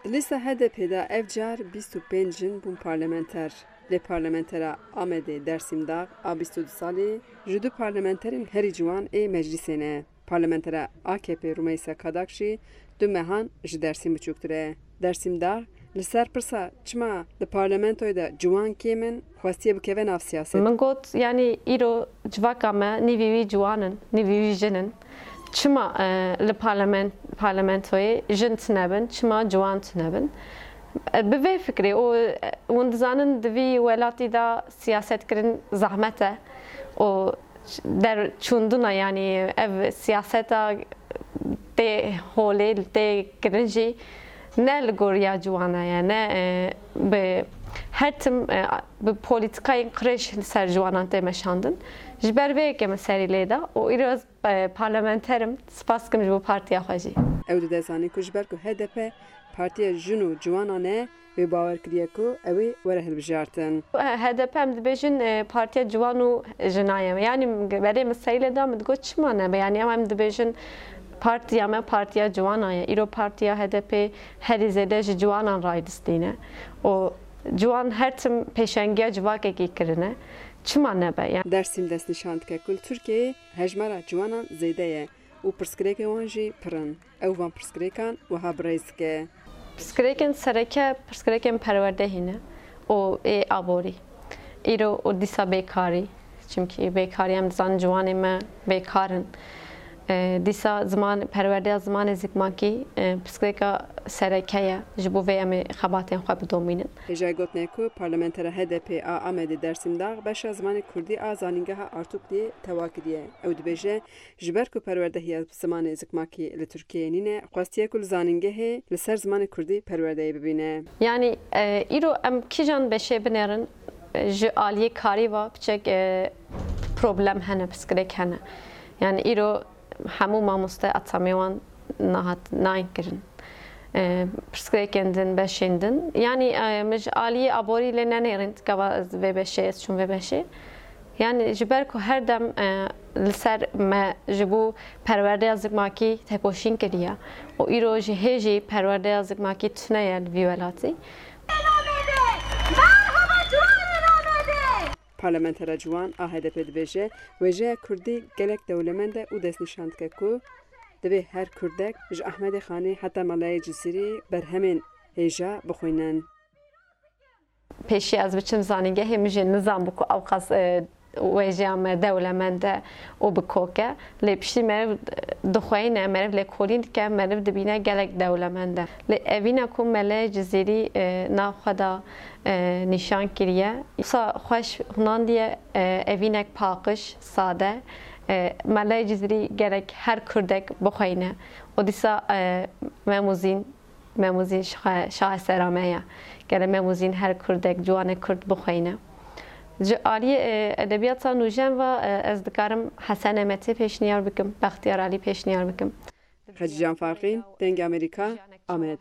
Lista HDP'da evcar 25 jin bûn parlamenter. Lê parlamentera Amedê Dersimdağ a 22 salî ji du parlamenterên herî ciwan ê meclîsê ne. Parlamentera AKP Rûmeysa Kadakşî du mehan ji Dêrsîm biçûktir e. Dersimdağ li ser pirsa çima di parlamentoyê de ciwan kêm in xwestiye bikeve nav siyaset. Min got yani îro civaka me nîvî wî ciwanin, nîvî wî jinin. Çima li parlamentoyê jin tunebin, çima ciwan tunebin. Bi vê fikrê hûn dizanin di vî welatî da siyasetkirin zehmet e. û derçûndina yani ev siyaseta tê holê tê kirin jî ne li goriya ciwan e ne bi her tim bi polîtikayên qirêj li ser ciwanan tê meşandin. Ji ber vê yekê min serî lê da û îro parlamenterim spas dikim ji bo partiya xwe jî. Ew dide zanîn ku ji ber ku HDP partiya jin û ciwanan e wê bawer kiriye ku ew ê were hilbijartin. HDP em dibêjin partiya ciwan û jinaye yani berê min serî lê da min digot çima nebe yani em dibêjin partiya me partiya ciwanan ye. Îro partiya HDP herî zêde ji ciwanan raydistîne. û ciwan her tim pêşengiya civakekî kirine. Çima nebe yani. Dêrsîm destnîşan dike ku li Tirkiyeyê hejmara ciwanan zêde ye û pirsgirêkên wan jî pir in. Ew van pirsgirêkan wiha birêz dike. Pirsgirêkên sereke pirsgirêkên perwerdehî ne û ê aborî. Îro û dîsa bêkarî çimkî bêkarî em dizanin ciwanê me bêkar in. Dîsa ziman perwerdeya zimanê zikmakî pirsgirêka sereke ye ji bo vê em ê xebatên xwe bidomînin. Hêja gotine ku parlamentera HDP a Amedê Dersimdağ beşa zimanê Kurdî a zanîngeha Artukliyê tewa kiriye. Ew dibêje ji ber ku perwerdehiya zimanê zikmakî li Tirkiyeyê nîne xwestiye ku li zanîngehê li ser zimanê Kurdî perwerdeyê bibîne. Yani îro em kîjan beşê binêrin ji aliyê karî ve biçek problem hene pirsgirêk hene. Yani îro hemû mamoste etamê wan nayên kirin. Pirsgirêkên din beşên din. Yani min ji aliyê aborî lê nenêrin gava ez vê beşê ez çûm vê beşê. Yani ji ber ku her dem li ser me ji bo perwerdeya zikmakî têkoşîn kiriye. û îro ji hêjî perwerdeya zikmakî tune ye li vî welatî. Parlamentera ciwan a HDP dibêje wêjeya Kurdî gelek dewlemend e û destnîşan dike ku divê her Kurdek ji Ehmedê Xanê heta Melayê Cizîrî berhemên hêja bixwînin. Pêşî ez biçim zanîngehê min jê nizam bû ku ew qas wêjeya me dewlemend e û bikoke. Lê piştî meriv dixweyîne, meriv lêkolîn dike, meriv dibîne gelek dewlemend e. Lê evîne ku Melayê Cizîrî nav xwe da nîşan kiriye. Wisa xweş hunan diye evînek paqij, sade. Melayê Cizîrî gerek her Kurdek bixweyne. û dîsa memûzîn şaheserame ye. Gerek memûzîn her Kurdek, ciwanê Kurd bixweyne. Ji aliyê edebiyata nûjen ve ez dikarim Hesen Emetê pêşniyar bikim, Bextiyar Alî pêşniyar bikim. Hacîcan Farqîn, Dengê Amerîka, Amed.